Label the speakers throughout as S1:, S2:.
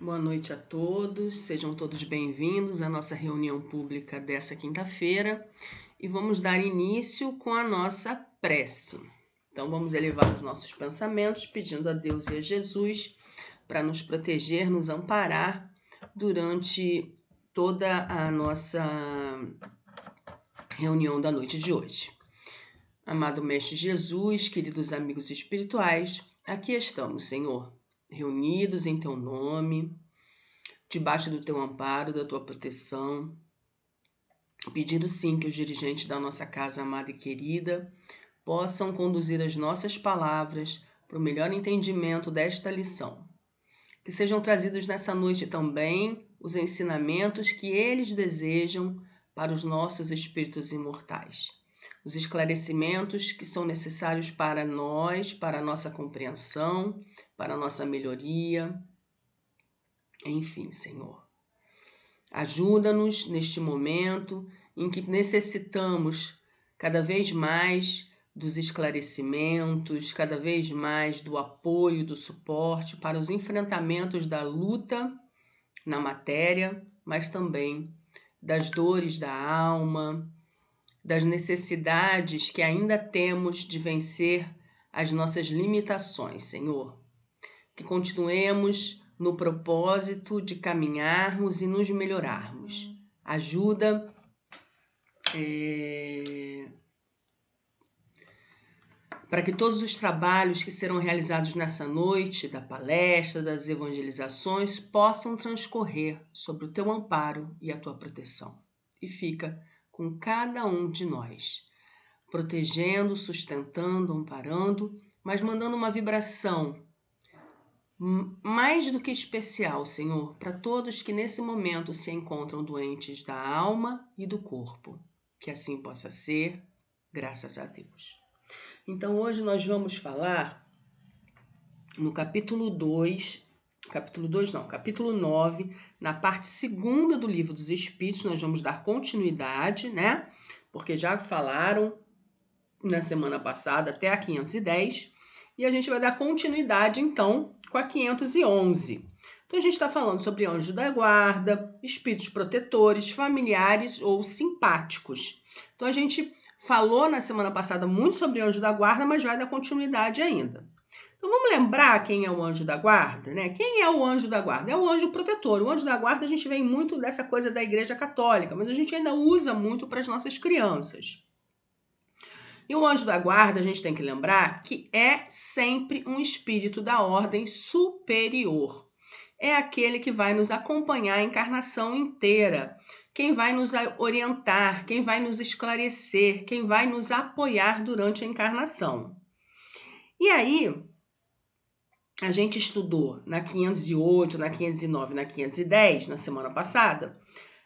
S1: Boa noite a todos, sejam todos bem-vindos à nossa reunião pública dessa quinta-feira e vamos dar início com a nossa prece. Então vamos elevar os nossos pensamentos pedindo a Deus e a Jesus para nos proteger, nos amparar durante toda a nossa reunião da noite de hoje. Amado Mestre Jesus, queridos amigos espirituais, aqui estamos, Senhor, reunidos em Teu nome, debaixo do Teu amparo, da Tua proteção, pedindo sim que os dirigentes da nossa casa amada e querida possam conduzir as nossas palavras para o melhor entendimento desta lição. Que sejam trazidos nessa noite também os ensinamentos que eles desejam para os nossos espíritos imortais. Os esclarecimentos que são necessários para nós, para a nossa compreensão, para a nossa melhoria. Enfim, Senhor, ajuda-nos neste momento em que necessitamos cada vez mais dos esclarecimentos, cada vez mais do apoio, do suporte para os enfrentamentos da luta na matéria, mas também das dores da alma, das necessidades que ainda temos de vencer as nossas limitações, Senhor. Que continuemos no propósito de caminharmos e nos melhorarmos. Ajuda para que todos os trabalhos que serão realizados nessa noite, da palestra, das evangelizações, possam transcorrer sob o Teu amparo e a Tua proteção. E fica com cada um de nós, protegendo, sustentando, amparando, mas mandando uma vibração mais do que especial, Senhor, para todos que nesse momento se encontram doentes da alma e do corpo. Que assim possa ser, graças a Deus. Então, hoje nós vamos falar no capítulo 9, na parte 2ª do Livro dos Espíritos. Nós vamos dar continuidade, né? Porque já falaram na semana passada até a 510, e a gente vai dar continuidade, então, com a 511. Então, a gente está falando sobre anjo da guarda, espíritos protetores, familiares ou simpáticos. Então, a gente falou na semana passada muito sobre anjo da guarda, mas vai dar continuidade ainda. Então, vamos lembrar quem é o anjo da guarda, né? Quem é o anjo da guarda? É o anjo protetor. O anjo da guarda, a gente vem muito dessa coisa da Igreja Católica, mas a gente ainda usa muito para as nossas crianças. E o anjo da guarda, a gente tem que lembrar que é sempre um espírito da ordem superior. É aquele que vai nos acompanhar a encarnação inteira, quem vai nos orientar, quem vai nos esclarecer, quem vai nos apoiar durante a encarnação. E aí, a gente estudou na 508, na 509, na 510, na semana passada,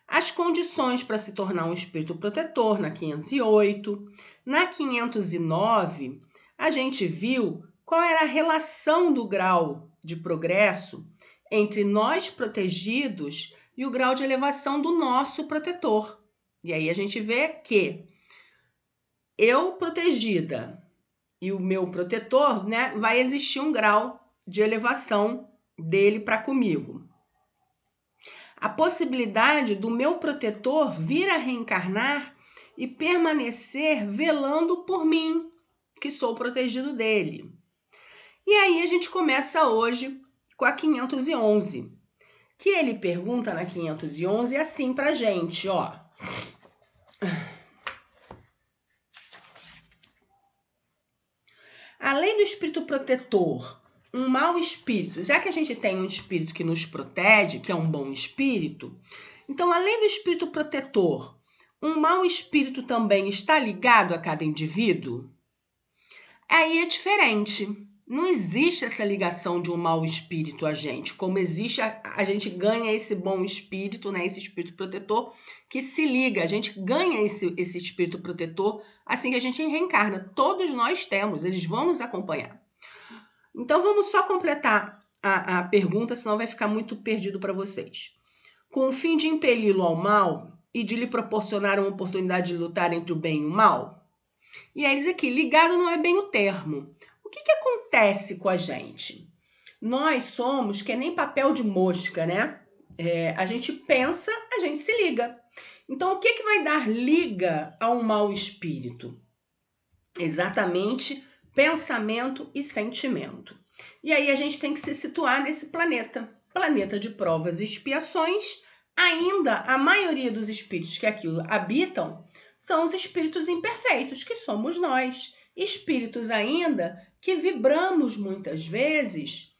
S1: as condições para se tornar um espírito protetor, na 508. Na 509, a gente viu qual era a relação do grau de progresso entre nós protegidos e o grau de elevação do nosso protetor. E aí a gente vê que eu protegida e o meu protetor, né, vai existir um grau de elevação dele para comigo. A possibilidade do meu protetor vir a reencarnar e permanecer velando por mim, que sou protegido dele. E aí a gente começa hoje com a 511, que ele pergunta na 511 assim pra gente, ó. Além do espírito protetor, um mau espírito, já que a gente tem um espírito que nos protege, que é um bom espírito, então, além do espírito protetor, um mau espírito também está ligado a cada indivíduo? Aí é diferente. Não existe essa ligação de um mau espírito a gente. Como existe, a gente ganha esse bom espírito, né? Esse espírito protetor que se liga. A gente ganha esse espírito protetor assim que a gente reencarna. Todos nós temos, eles vão nos acompanhar. Então, vamos só completar a pergunta, senão vai ficar muito perdido para vocês. Com o fim de impeli-lo ao mal e de lhe proporcionar uma oportunidade de lutar entre o bem e o mal? E aí diz aqui, ligado não é bem o termo. O que acontece com a gente? Nós somos que nem papel de mosca, né? A gente pensa, a gente se liga. Então, o que vai dar liga a um mau espírito? Exatamente pensamento e sentimento. E aí a gente tem que se situar nesse planeta de provas e expiações. Ainda a maioria dos espíritos que aqui habitam são os espíritos imperfeitos, que somos nós. Espíritos ainda que vibramos muitas vezes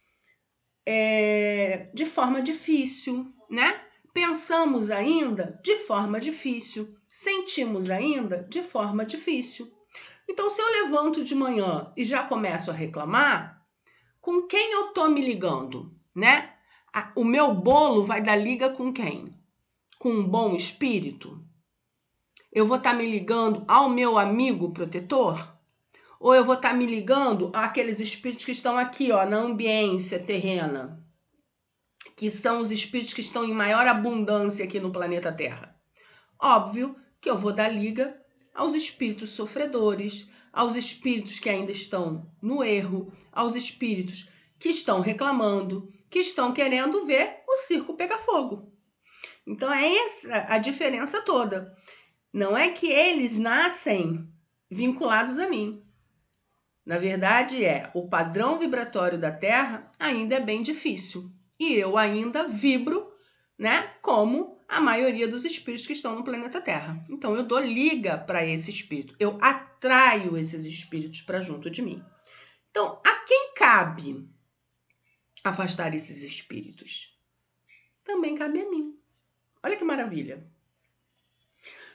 S1: de forma difícil, né? Pensamos ainda de forma difícil, sentimos ainda de forma difícil. Então, se eu levanto de manhã e já começo a reclamar, com quem eu tô me ligando, né? O meu bolo vai dar liga com quem? Com um bom espírito? Eu vou estar me ligando ao meu amigo protetor? Ou eu vou estar me ligando àqueles espíritos que estão aqui, ó, na ambiência terrena, que são os espíritos que estão em maior abundância aqui no planeta Terra? Óbvio que eu vou dar liga aos espíritos sofredores, aos espíritos que ainda estão no erro, aos espíritos que estão reclamando, que estão querendo ver o circo pegar fogo. Então é essa a diferença toda. Não é que eles nascem vinculados a mim. Na verdade, o padrão vibratório da Terra ainda é bem difícil. E eu ainda vibro, né, como a maioria dos espíritos que estão no planeta Terra. Então, eu dou liga para esse espírito. Eu atraio esses espíritos para junto de mim. Então, a quem cabe afastar esses espíritos? Também cabe a mim. Olha que maravilha.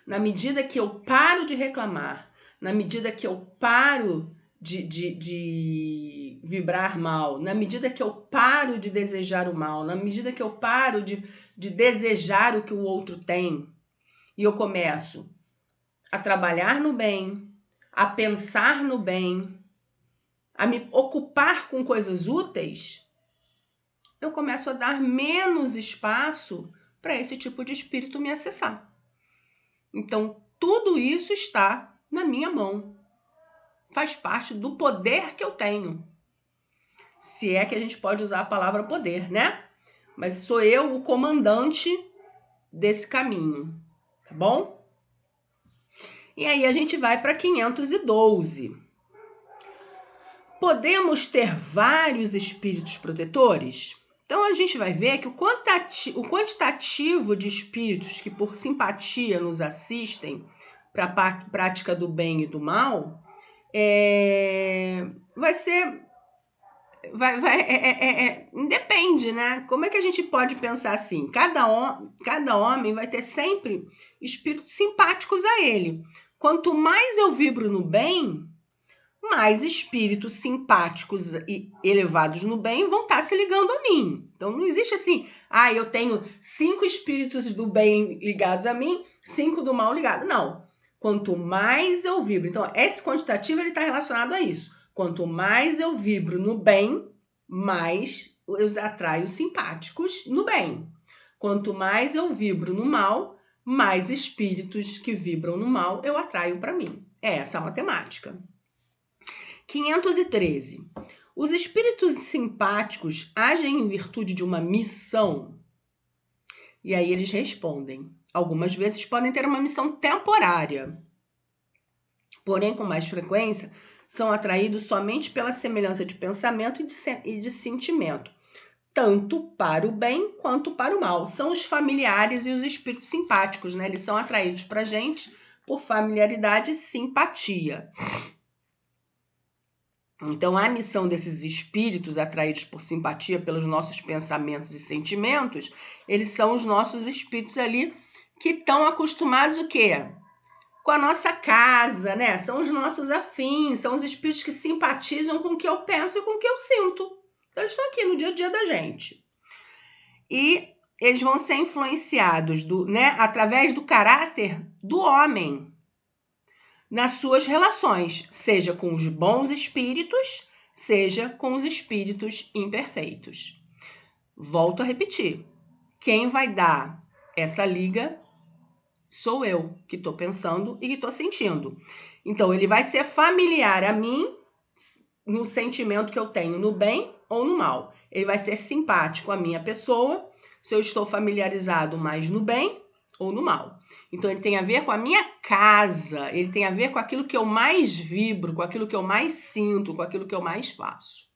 S1: Na medida que eu paro de reclamar, na medida que eu paro de vibrar mal, na medida que eu paro de desejar o mal, na medida que eu paro de desejar o que o outro tem, e eu começo a trabalhar no bem, a pensar no bem, a me ocupar com coisas úteis, eu começo a dar menos espaço para esse tipo de espírito me acessar. Então, tudo isso está na minha mão. Faz parte do poder que eu tenho. Se é que a gente pode usar a palavra poder, né? Mas sou eu o comandante desse caminho, tá bom? E aí a gente vai para 512. Podemos ter vários espíritos protetores? Então a gente vai ver que o quantitativo de espíritos que por simpatia nos assistem para a prática do bem e do mal vai ser... Depende, né? Como é que a gente pode pensar assim? Cada homem vai ter sempre espíritos simpáticos a ele. Quanto mais eu vibro no bem, mais espíritos simpáticos e elevados no bem vão estar se ligando a mim. Então não existe assim, eu tenho 5 espíritos do bem ligados a mim, 5 do mal ligados. Não. Quanto mais eu vibro. Então, esse quantitativo está relacionado a isso. Quanto mais eu vibro no bem, mais eu atraio simpáticos no bem. Quanto mais eu vibro no mal, mais espíritos que vibram no mal eu atraio para mim. É essa a matemática. 513. Os espíritos simpáticos agem em virtude de uma missão? E aí eles respondem. Algumas vezes podem ter uma missão temporária. Porém, com mais frequência, são atraídos somente pela semelhança de pensamento e de sentimento, tanto para o bem quanto para o mal. São os familiares e os espíritos simpáticos, né? Eles são atraídos para a gente por familiaridade e simpatia. Então, a missão desses espíritos atraídos por simpatia pelos nossos pensamentos e sentimentos, eles são os nossos espíritos ali que estão acostumados o quê? Com a nossa casa, né? São os nossos afins, são os espíritos que simpatizam com o que eu penso e com o que eu sinto. Então, eles estão aqui no dia a dia da gente. E eles vão ser influenciados através do caráter do homem nas suas relações, seja com os bons espíritos, seja com os espíritos imperfeitos. Volto a repetir. Quem vai dar essa liga sou eu, que estou pensando e que estou sentindo. Então, ele vai ser familiar a mim no sentimento que eu tenho no bem ou no mal. ele vai ser simpático à minha pessoa, se eu estou familiarizado mais no bem ou no mal. Então, ele tem a ver com a minha casa, ele tem a ver com aquilo que eu mais vibro, com aquilo que eu mais sinto, com aquilo que eu mais faço.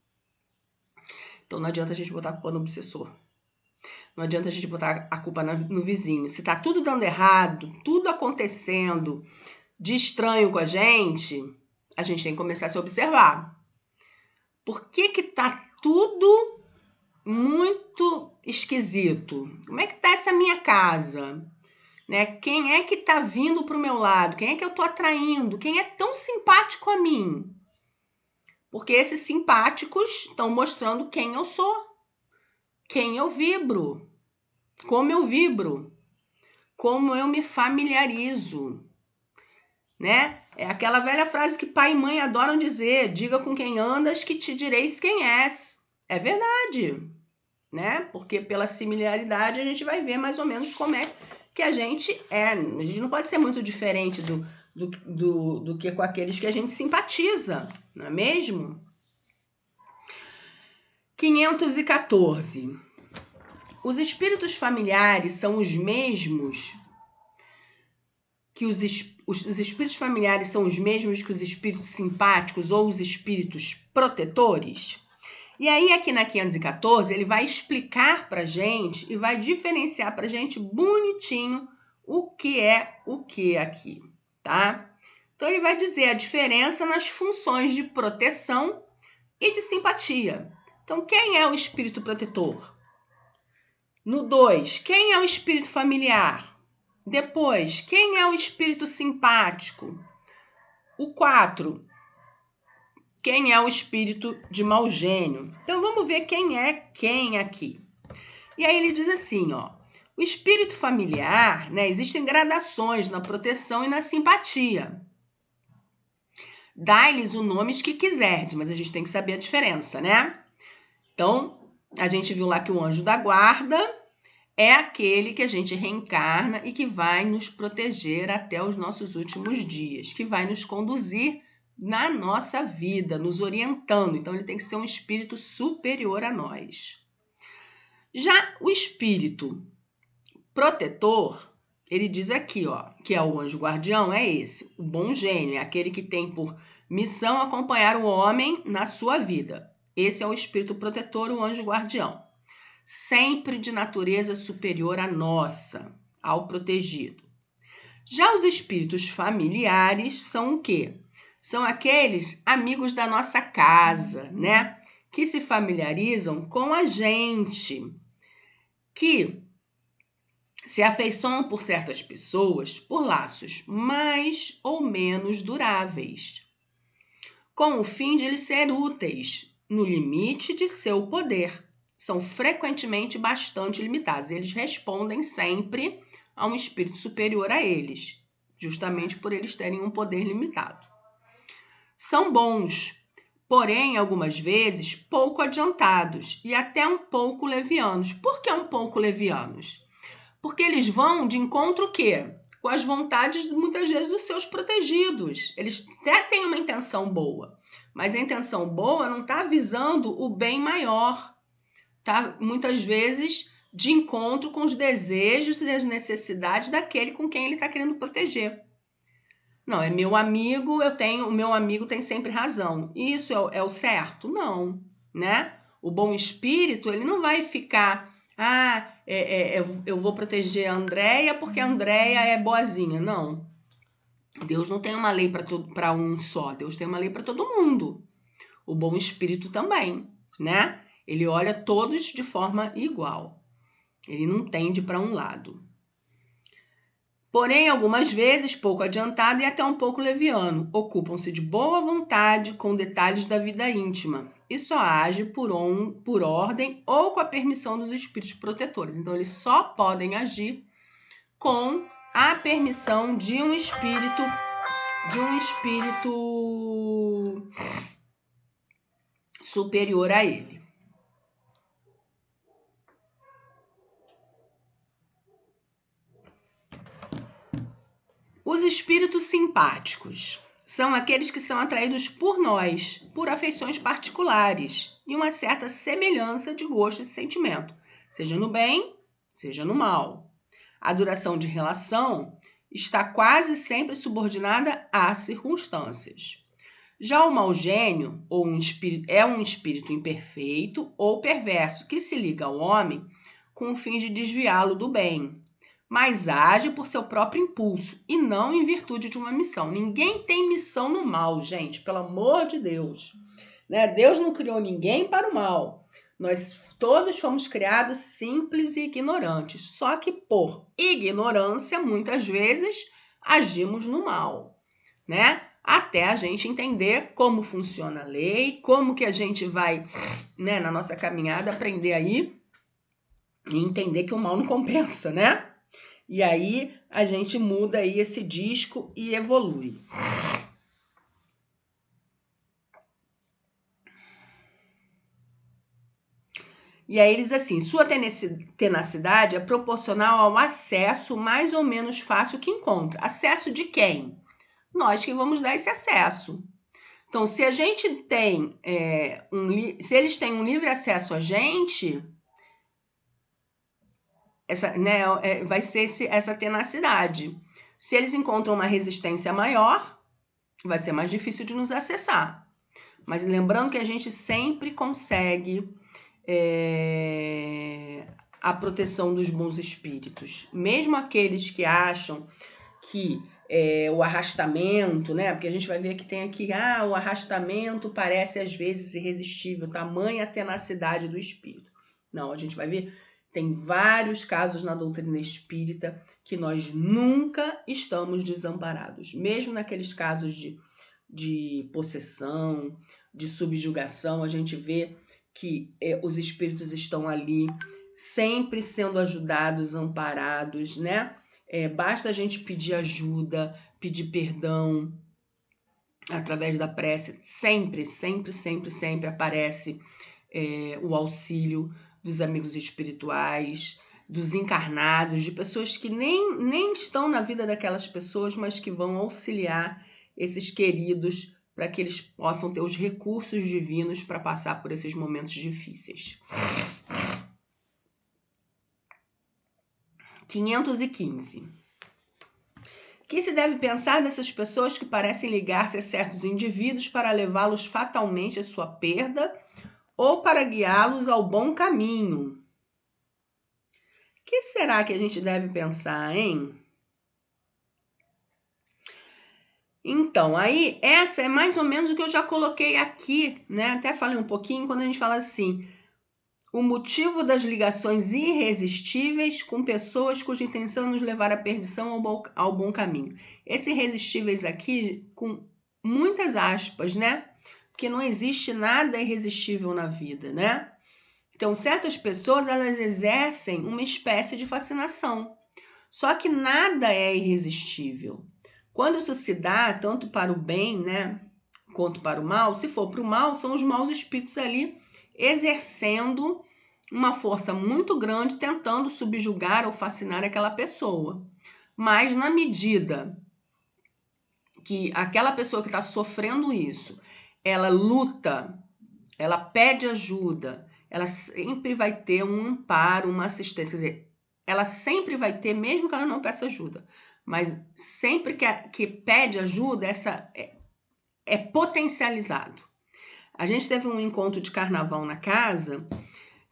S1: Então, não adianta a gente botar a culpa no obsessor. Não adianta a gente botar a culpa no vizinho. Se tá tudo dando errado, tudo acontecendo de estranho com a gente tem que começar a se observar. Por que que tá tudo muito esquisito? Como é que tá essa minha casa? Né? Quem é que tá vindo pro meu lado? Quem é que eu tô atraindo? Quem é tão simpático a mim? Porque esses simpáticos estão mostrando quem eu sou, quem eu vibro, como eu me familiarizo, né? É aquela velha frase que pai e mãe adoram dizer: diga com quem andas que te direis quem és. É verdade, né? Porque pela similaridade a gente vai ver mais ou menos como é que a gente é. A gente não pode ser muito diferente do que com aqueles que a gente simpatiza, não é mesmo? 514. Os espíritos familiares são os mesmos que os espíritos familiares são os mesmos que os espíritos simpáticos ou os espíritos protetores? E aí, aqui na 514, ele vai explicar pra gente e vai diferenciar pra gente bonitinho o que é o que aqui, tá? Então, ele vai dizer a diferença nas funções de proteção e de simpatia. Então, quem é o espírito protetor? No 2, quem é o espírito familiar? Depois, quem é o espírito simpático? O 4, quem é o espírito de mau gênio? Então, vamos ver quem é quem aqui. E aí ele diz assim, ó. O espírito familiar, né? Existem gradações na proteção e na simpatia. Dai-lhes os nomes que quiserdes, mas a gente tem que saber a diferença, né? Então, a gente viu lá que o anjo da guarda é aquele que a gente reencarna e que vai nos proteger até os nossos últimos dias, que vai nos conduzir na nossa vida, nos orientando. Então, ele tem que ser um espírito superior a nós. Já o espírito protetor, ele diz aqui, ó, que é o anjo guardião, é esse, o bom gênio, é aquele que tem por missão acompanhar o homem na sua vida. Esse é o espírito protetor, o anjo guardião. Sempre de natureza superior à nossa, ao protegido. Já os espíritos familiares são o quê? São aqueles amigos da nossa casa, né? Que se familiarizam com a gente, que se afeiçoam por certas pessoas por laços mais ou menos duráveis, com o fim de lhes ser úteis no limite de seu poder. São frequentemente bastante limitados. Eles respondem sempre a um espírito superior a eles, justamente por eles terem um poder limitado. São bons, porém, algumas vezes, pouco adiantados e até um pouco levianos. Por que um pouco levianos? Porque eles vão de encontro o quê? Com as vontades, muitas vezes, dos seus protegidos. Eles até têm uma intenção boa, mas a intenção boa não está visando o bem maior. Tá? Muitas vezes de encontro com os desejos e as necessidades daquele com quem ele está querendo proteger. Não, é meu amigo, o meu amigo tem sempre razão. Isso é o certo? Não, né? O bom espírito, ele não vai ficar, eu vou proteger a Andréia porque a Andréia é boazinha. Não. Deus não tem uma lei para um só, Deus tem uma lei para todo mundo. O bom espírito também, né? Ele olha todos de forma igual. Ele não tende para um lado. Porém, algumas vezes, pouco adiantado e até um pouco leviano, ocupam-se de boa vontade com detalhes da vida íntima e só age por ordem ou com a permissão dos espíritos protetores. Então, eles só podem agir com a permissão de um espírito superior a ele. Os espíritos simpáticos. são aqueles que são atraídos por nós, por afeições particulares e uma certa semelhança de gosto e sentimento, seja no bem, seja no mal. A duração de relação está quase sempre subordinada às circunstâncias. Já o mau gênio é um espírito imperfeito ou perverso que se liga ao homem com o fim de desviá-lo do bem, mas age por seu próprio impulso e não em virtude de uma missão. Ninguém tem missão no mal, gente, pelo amor de Deus. Né? Deus não criou ninguém para o mal. Nós todos fomos criados simples e ignorantes. Só que por ignorância, muitas vezes, agimos no mal, né? Até a gente entender como funciona a lei, como que a gente vai, né, na nossa caminhada, aprender aí e entender que o mal não compensa, né? E aí a gente muda aí esse disco e evolui. E aí eles assim, sua tenacidade é proporcional ao acesso mais ou menos fácil que encontra. Acesso de quem? Nós que vamos dar esse acesso. Então, se a gente tem se eles têm um livre acesso a gente, vai ser essa tenacidade. Se eles encontram uma resistência maior, vai ser mais difícil de nos acessar. Mas lembrando que a gente sempre consegue a proteção dos bons espíritos. Mesmo aqueles que acham que o arrastamento, né? Porque a gente vai ver que tem aqui, o arrastamento parece às vezes irresistível, tamanha a tenacidade do espírito. Não, a gente vai ver, tem vários casos na doutrina espírita que nós nunca estamos desamparados. Mesmo naqueles casos de possessão, de subjugação, a gente vê que os espíritos estão ali sempre sendo ajudados, amparados, né? Basta a gente pedir ajuda, pedir perdão através da prece. Sempre, sempre, sempre, sempre aparece o auxílio dos amigos espirituais, dos encarnados, de pessoas que nem estão na vida daquelas pessoas, mas que vão auxiliar esses queridos para que eles possam ter os recursos divinos para passar por esses momentos difíceis. 515. Que se deve pensar dessas pessoas que parecem ligar-se a certos indivíduos para levá-los fatalmente à sua perda ou para guiá-los ao bom caminho? O que será que a gente deve pensar, hein? Então, aí, essa é mais ou menos o que eu já coloquei aqui, né? Até falei um pouquinho quando a gente fala assim, o motivo das ligações irresistíveis com pessoas cuja intenção é nos levar à perdição ao bom caminho. Esses irresistíveis aqui, com muitas aspas, né? Porque não existe nada irresistível na vida, né? Então, certas pessoas, elas exercem uma espécie de fascinação. Só que nada é irresistível. Quando isso se dá, tanto para o bem, né, quanto para o mal, se for para o mal, são os maus espíritos ali exercendo uma força muito grande, tentando subjugar ou fascinar aquela pessoa. Mas na medida que aquela pessoa que está sofrendo isso, ela luta, ela pede ajuda, ela sempre vai ter um amparo, uma assistência. Quer dizer, ela sempre vai ter, mesmo que ela não peça ajuda. Mas sempre que pede ajuda, essa é potencializado. A gente teve um encontro de carnaval na casa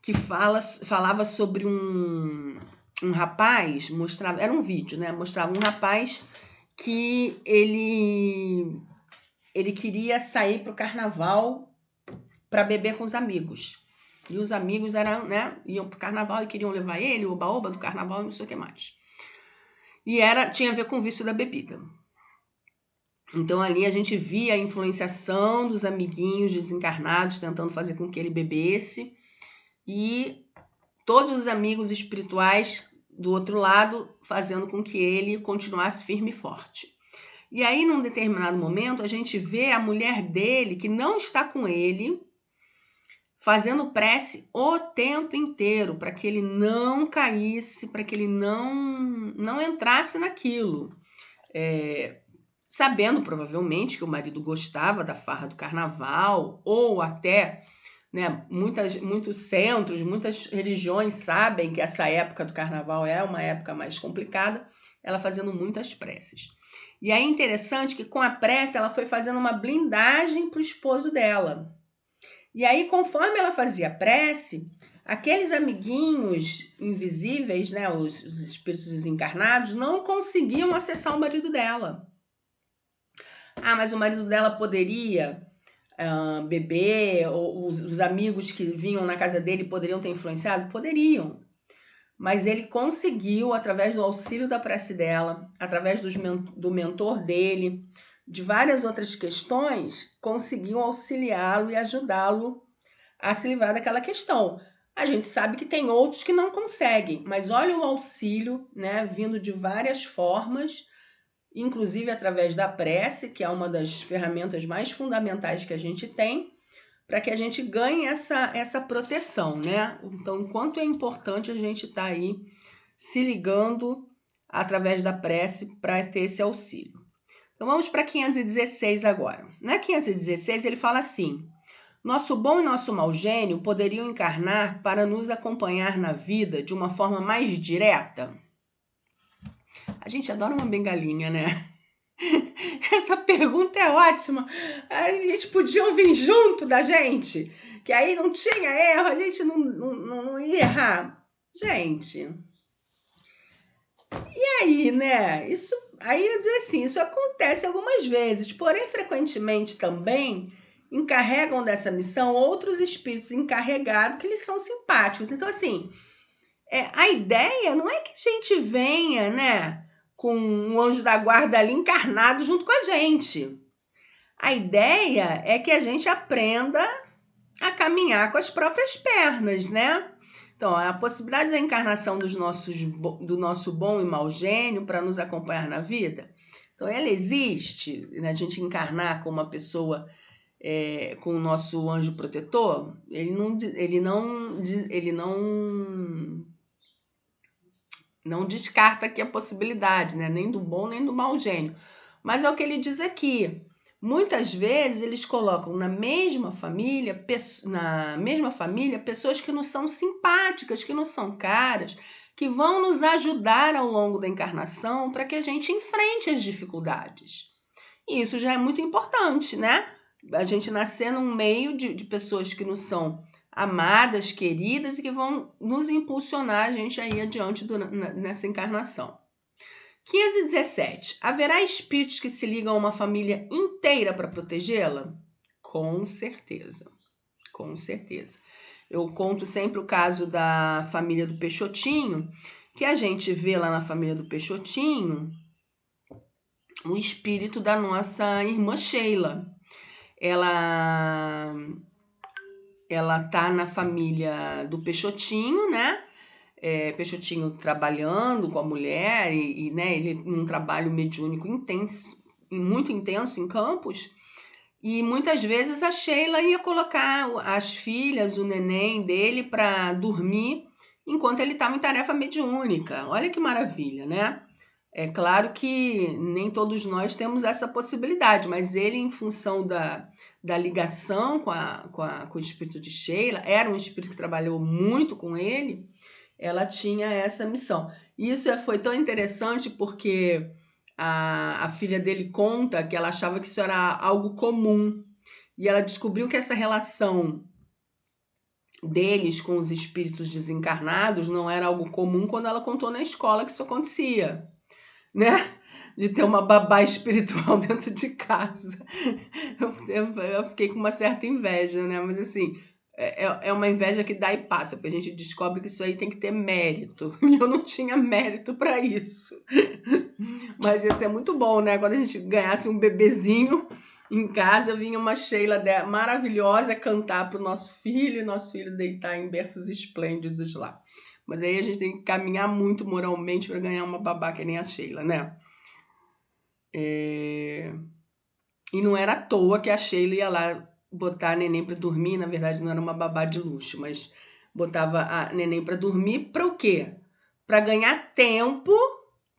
S1: que falava sobre um rapaz, era um vídeo, né? Mostrava um rapaz que ele queria sair para o carnaval para beber com os amigos. E os amigos iam para o carnaval e queriam levar ele, o oba-oba do carnaval e não sei o que mais. E tinha a ver com o vício da bebida. Então ali a gente via a influenciação dos amiguinhos desencarnados tentando fazer com que ele bebesse e todos os amigos espirituais do outro lado fazendo com que ele continuasse firme e forte. E aí, num determinado momento, a gente vê a mulher dele, que não está com ele, fazendo prece o tempo inteiro, para que ele não caísse, para que ele não entrasse naquilo. sabendo provavelmente que o marido gostava da farra do carnaval, ou até, né, muitos centros, muitas religiões sabem que essa época do carnaval é uma época mais complicada, ela fazendo muitas preces. E aí é interessante que com a prece ela foi fazendo uma blindagem para o esposo dela. E aí, conforme ela fazia a prece, aqueles amiguinhos invisíveis, né, os espíritos desencarnados, não conseguiam acessar o marido dela. Ah, mas o marido dela poderia beber, ou os amigos que vinham na casa dele poderiam ter influenciado? Poderiam. Mas ele conseguiu, através do auxílio da prece dela, através do mentor dele, de várias outras questões, conseguiu auxiliá-lo e ajudá-lo a se livrar daquela questão. A gente sabe que tem outros que não conseguem, mas olha o auxílio, né, vindo de várias formas, inclusive através da prece, que é uma das ferramentas mais fundamentais que a gente tem, para que a gente ganhe essa proteção, né? Então, o quanto é importante a gente estar aí se ligando através da prece para ter esse auxílio. Então, vamos para 516 agora. Na 516, ele fala assim: nosso bom e nosso mau gênio poderiam encarnar para nos acompanhar na vida de uma forma mais direta? A gente adora uma bengalinha, né? Essa pergunta é ótima. A gente podia vir junto da gente, que aí não tinha erro, a gente não ia errar. Gente, e aí, né? Isso, aí eu digo assim, isso acontece algumas vezes, porém frequentemente também encarregam dessa missão outros espíritos encarregados que eles são simpáticos. Então, assim, a ideia não é que a gente venha, né, com um anjo da guarda ali encarnado junto com a gente. A ideia é que a gente aprenda a caminhar com as próprias pernas, né? Então, a possibilidade da encarnação do nosso bom e mau gênio para nos acompanhar na vida, então ela existe, né? A gente encarnar com uma pessoa, com o nosso anjo protetor, ele não descarta aqui a possibilidade, né? Nem do bom nem do mau gênio. Mas é o que ele diz aqui. Muitas vezes eles colocam na mesma família pessoas que não são simpáticas, que não são caras, que vão nos ajudar ao longo da encarnação para que a gente enfrente as dificuldades. E isso já é muito importante, né? A gente nascer num meio de pessoas que nos são amadas, queridas e que vão nos impulsionar a gente aí adiante nessa encarnação. 517. Haverá espíritos que se ligam a uma família inteira para protegê-la? Com certeza. Com certeza. Eu conto sempre o caso da família do Peixotinho, que a gente vê lá na família do Peixotinho o espírito da nossa irmã Sheila. Ela tá na família do Peixotinho, né? Peixotinho trabalhando com a mulher né, ele num trabalho mediúnico intenso, muito intenso em Campos, e muitas vezes a Sheila ia colocar as filhas, o neném dele para dormir enquanto ele estava em tarefa mediúnica. Olha que maravilha, né? É claro que nem todos nós temos essa possibilidade, mas ele, em função da ligação com o espírito de Sheila, era um espírito que trabalhou muito com ele, ela tinha essa missão. Isso foi tão interessante porque a filha dele conta que ela achava que isso era algo comum. E ela descobriu que essa relação deles com os espíritos desencarnados não era algo comum quando ela contou na escola que isso acontecia, né? De ter uma babá espiritual dentro de casa. Eu fiquei com uma certa inveja, né? Mas assim, é uma inveja que dá e passa, porque a gente descobre que isso aí tem que ter mérito. E eu não tinha mérito para isso. Mas ia ser muito bom, né? Quando a gente ganhasse um bebezinho em casa, vinha uma Sheila maravilhosa cantar para o nosso filho e nosso filho deitar em berços esplêndidos lá. Mas aí a gente tem que caminhar muito moralmente para ganhar uma babá que nem a Sheila, né? E não era à toa que a Sheila ia lá botar a neném para dormir. Na verdade, não era uma babá de luxo, mas botava a neném para dormir para o quê? Para ganhar tempo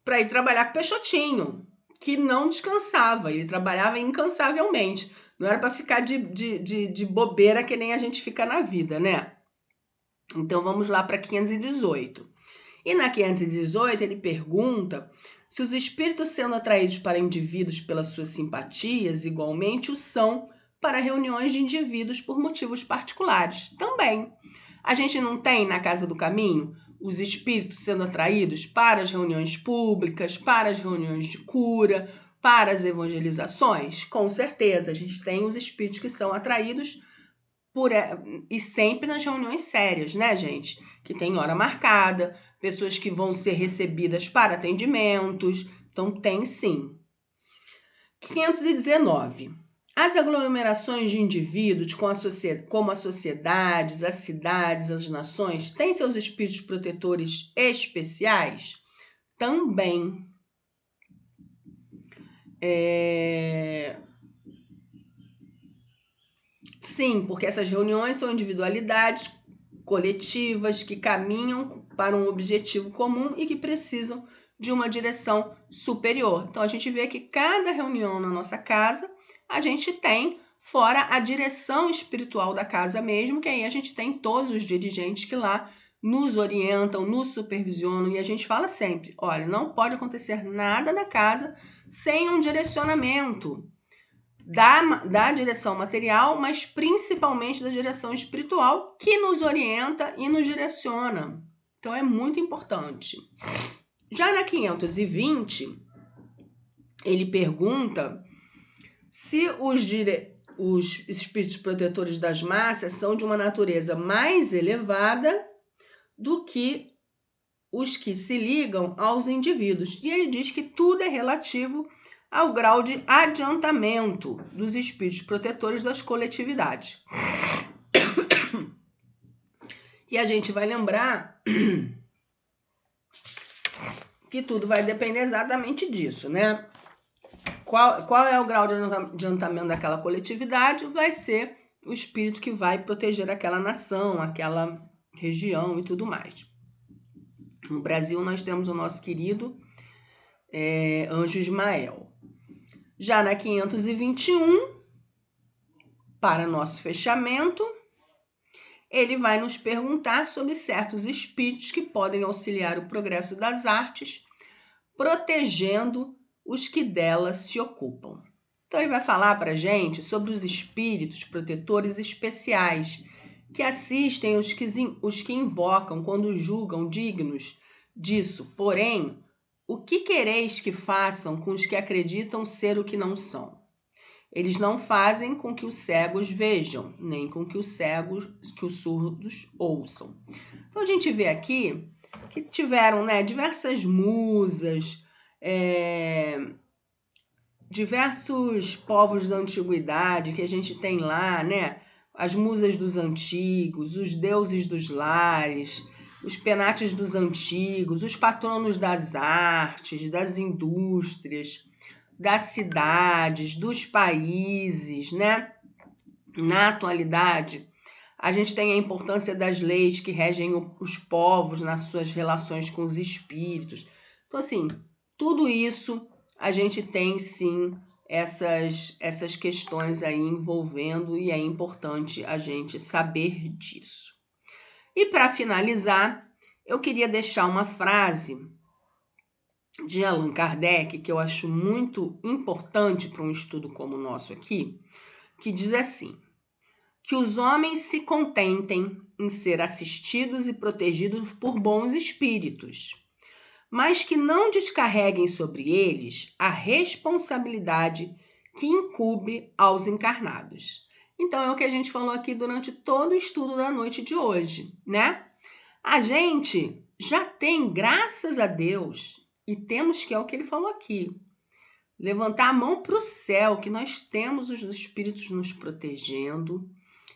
S1: para ir trabalhar com o Peixotinho. que não descansava, ele trabalhava incansavelmente. Não era para ficar de bobeira que nem a gente fica na vida, né? Então vamos lá para 518. E na 518 ele pergunta se os espíritos sendo atraídos para indivíduos pelas suas simpatias, igualmente o são para reuniões de indivíduos por motivos particulares. Também. A gente não tem na Casa do Caminho os espíritos sendo atraídos para as reuniões públicas, para as reuniões de cura, para as evangelizações? Com certeza, a gente tem os espíritos que são atraídos e sempre nas reuniões sérias, né, gente? Que tem hora marcada, pessoas que vão ser recebidas para atendimentos. Então, tem sim. 519. As aglomerações de indivíduos, como as sociedades, as cidades, as nações, têm seus espíritos protetores especiais? Também. Sim, porque essas reuniões são individualidades coletivas que caminham para um objetivo comum e que precisam de uma direção superior. Então, a gente vê que cada reunião na nossa casa, a gente tem, fora a direção espiritual da casa mesmo, que aí a gente tem todos os dirigentes que lá nos orientam, nos supervisionam, e a gente fala sempre, olha, não pode acontecer nada na casa sem um direcionamento da direção material, mas principalmente da direção espiritual, que nos orienta e nos direciona. Então, é muito importante. Já na 520, ele pergunta se os espíritos protetores das massas são de uma natureza mais elevada do que os que se ligam aos indivíduos. E ele diz que tudo é relativo ao grau de adiantamento dos espíritos protetores das coletividades. E a gente vai lembrar que tudo vai depender exatamente disso, né? Qual é o grau de adiantamento daquela coletividade? Vai ser o espírito que vai proteger aquela nação, aquela região e tudo mais. No Brasil, nós temos o nosso querido Anjo Ismael. Já na 521, para nosso fechamento, ele vai nos perguntar sobre certos espíritos que podem auxiliar o progresso das artes, protegendo os que delas se ocupam. Então, ele vai falar para a gente sobre os espíritos protetores especiais que assistem os que invocam quando julgam dignos disso. Porém, o que quereis que façam com os que acreditam ser o que não são? Eles não fazem com que os cegos vejam, nem com que os surdos ouçam. Então, a gente vê aqui que tiveram, né, diversas musas, diversos povos da antiguidade que a gente tem lá, né? As musas dos antigos, os deuses dos lares, os penates dos antigos, os patronos das artes, das indústrias, das cidades, dos países, né? Na atualidade, a gente tem a importância das leis que regem os povos nas suas relações com os espíritos. Então, assim, tudo isso a gente tem, sim, essas questões aí envolvendo e é importante a gente saber disso. E para finalizar, eu queria deixar uma frase de Allan Kardec, que eu acho muito importante para um estudo como o nosso aqui, que diz assim: que os homens se contentem em ser assistidos e protegidos por bons espíritos, mas que não descarreguem sobre eles a responsabilidade que incumbe aos encarnados. Então, é o que a gente falou aqui durante todo o estudo da noite de hoje, né? A gente já tem, graças a Deus, e temos que, é o que ele falou aqui, levantar a mão para o céu, que nós temos os espíritos nos protegendo,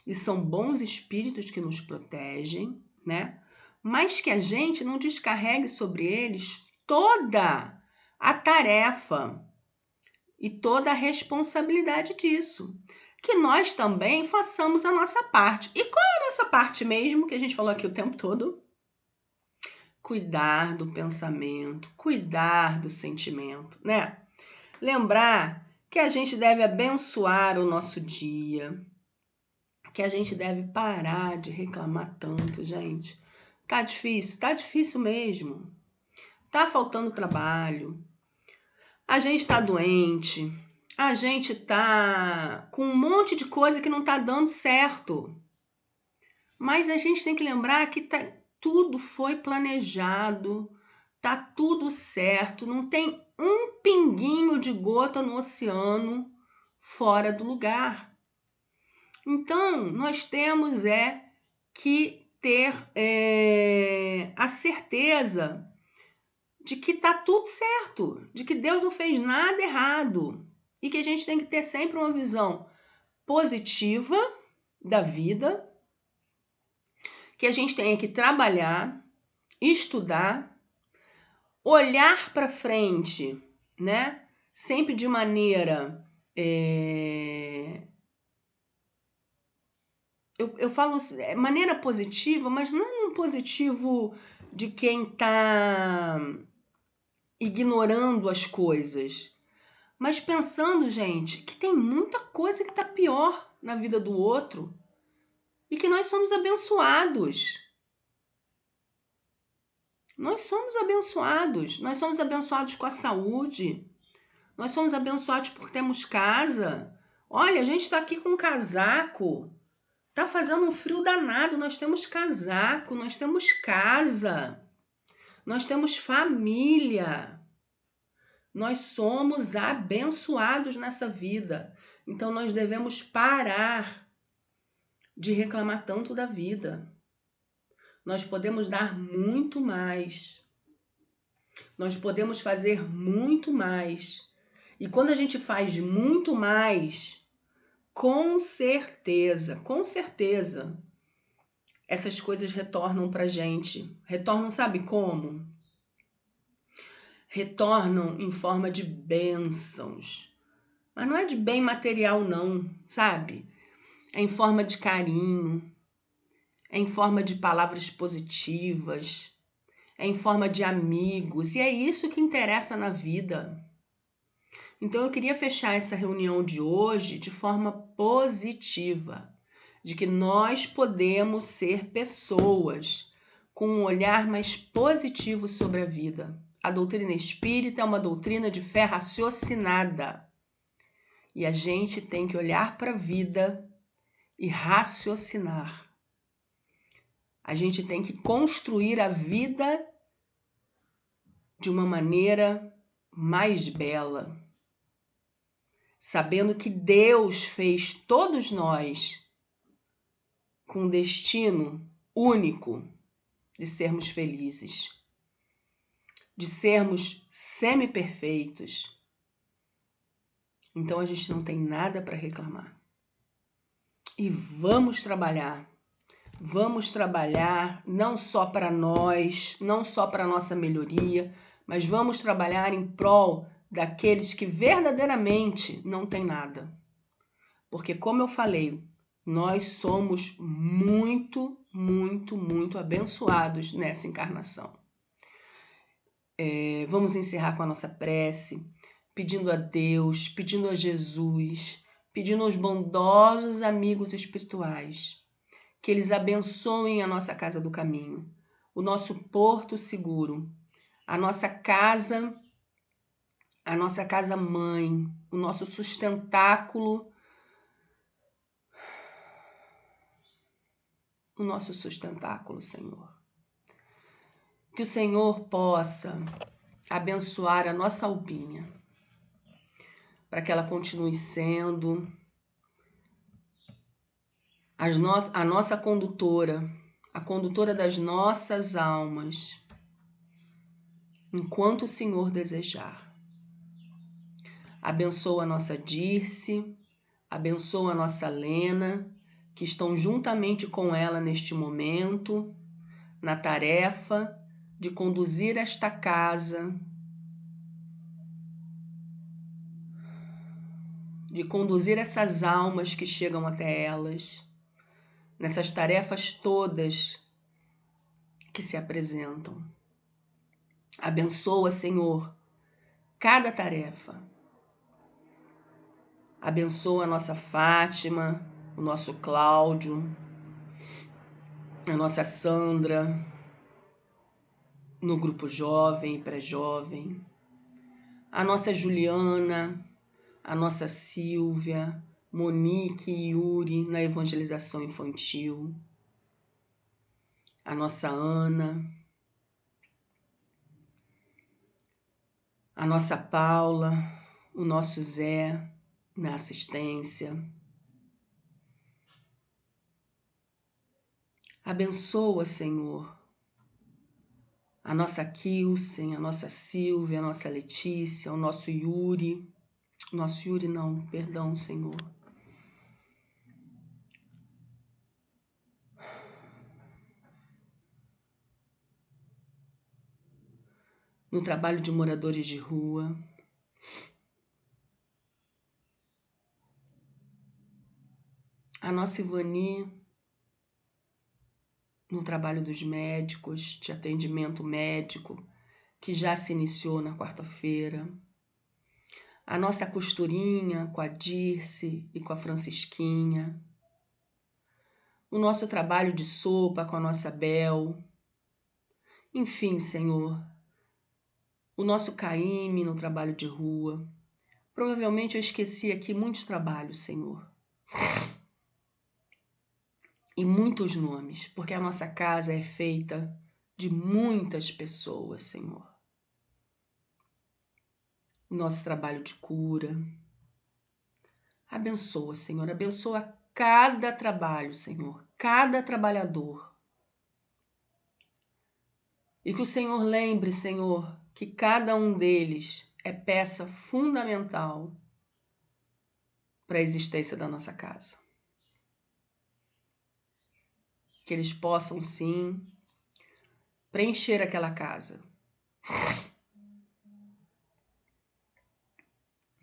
S1: e são bons espíritos que nos protegem, né? Mas que a gente não descarregue sobre eles toda a tarefa e toda a responsabilidade disso. Que nós também façamos a nossa parte. E qual é a nossa parte mesmo, que a gente falou aqui o tempo todo? Cuidar do pensamento, cuidar do sentimento, né? Lembrar que a gente deve abençoar o nosso dia, que a gente deve parar de reclamar tanto, gente. Tá difícil mesmo. Tá faltando trabalho, a gente tá doente, a gente tá com um monte de coisa que não tá dando certo. Mas a gente tem que lembrar que tudo foi planejado, tá tudo certo, não tem um pinguinho de gota no oceano fora do lugar. Então, nós temos que ter a certeza de que tá tudo certo, de que Deus não fez nada errado e que a gente tem que ter sempre uma visão positiva da vida, que a gente tem que trabalhar, estudar, olhar para frente, né? Sempre de maneira eu falo maneira positiva, mas não é um positivo de quem está ignorando as coisas, mas pensando, gente, que tem muita coisa que está pior na vida do outro e que nós somos abençoados. Nós somos abençoados. Nós somos abençoados com a saúde. Nós somos abençoados porque temos casa. Olha, a gente está aqui com um casaco. Tá fazendo um frio danado. Nós temos casaco, nós temos casa. Nós temos família. Nós somos abençoados nessa vida. Então nós devemos parar de reclamar tanto da vida. Nós podemos dar muito mais. Nós podemos fazer muito mais. E quando a gente faz muito mais, com certeza, essas coisas retornam pra gente. Retornam, sabe como? Retornam em forma de bênçãos. Mas não é de bem material, não, sabe? É em forma de carinho, é em forma de palavras positivas, é em forma de amigos, e é isso que interessa na vida. Então eu queria fechar essa reunião de hoje de forma positiva, de que nós podemos ser pessoas com um olhar mais positivo sobre a vida. A doutrina espírita é uma doutrina de fé raciocinada. E a gente tem que olhar para a vida e raciocinar. A gente tem que construir a vida de uma maneira mais bela, sabendo que Deus fez todos nós com um destino único de sermos felizes, de sermos semi-perfeitos. Então a gente não tem nada para reclamar. E vamos trabalhar não só para nós, não só para a nossa melhoria, mas vamos trabalhar em prol daqueles que verdadeiramente não têm nada. Porque, como eu falei, nós somos muito, muito, muito abençoados nessa encarnação. Vamos encerrar com a nossa prece, pedindo a Deus, pedindo a Jesus, pedindo aos bondosos amigos espirituais, que eles abençoem a nossa casa do caminho, o nosso porto seguro, a nossa casa mãe, o nosso sustentáculo, Senhor. Que o Senhor possa abençoar a nossa Albinha, para que ela continue sendo a nossa condutora, a condutora das nossas almas, enquanto o Senhor desejar. Abençoa a nossa Dirce, abençoa a nossa Lena, que estão juntamente com ela neste momento, na tarefa de conduzir esta casa, de conduzir essas almas que chegam até elas, nessas tarefas todas que se apresentam. Abençoa, Senhor, cada tarefa. Abençoa a nossa Fátima, o nosso Cláudio, a nossa Sandra, no grupo jovem e pré-jovem, a nossa Juliana, a nossa Silvia, Monique e Yuri na evangelização infantil, a nossa Ana, a nossa Paula, o nosso Zé na assistência. Abençoa, Senhor, a nossa Kilsen, a nossa Silvia, a nossa Letícia, o nosso Yuri. Nosso Yuri não, perdão, Senhor. No trabalho de moradores de rua. A nossa Ivani, no trabalho dos médicos, de atendimento médico, que já se iniciou na quarta-feira. A nossa costurinha com a Dirce e com a Francisquinha. O nosso trabalho de sopa com a nossa Bel. Enfim, Senhor, o nosso Caíme no trabalho de rua. Provavelmente eu esqueci aqui muitos trabalhos, Senhor. E muitos nomes, porque a nossa casa é feita de muitas pessoas, Senhor. O nosso trabalho de cura. Abençoa, Senhor, abençoa cada trabalho, Senhor, cada trabalhador. E que o Senhor lembre, Senhor, que cada um deles é peça fundamental para a existência da nossa casa. Que eles possam, sim, preencher aquela casa,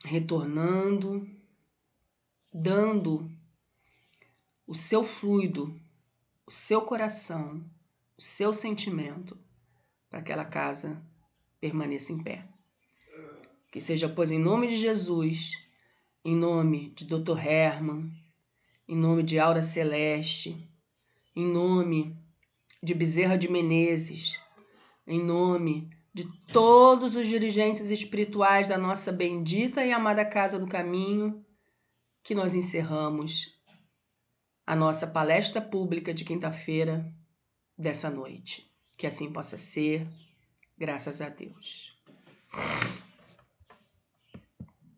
S1: retornando, dando o seu fluido, o seu coração, o seu sentimento para aquela casa permaneça em pé. Que seja, pois, em nome de Jesus, em nome de Dr. Herman, em nome de Aura Celeste, em nome de Bezerra de Menezes, em nome de todos os dirigentes espirituais da nossa bendita e amada Casa do Caminho, que nós encerramos a nossa palestra pública de quinta-feira dessa noite. Que assim possa ser, graças a Deus.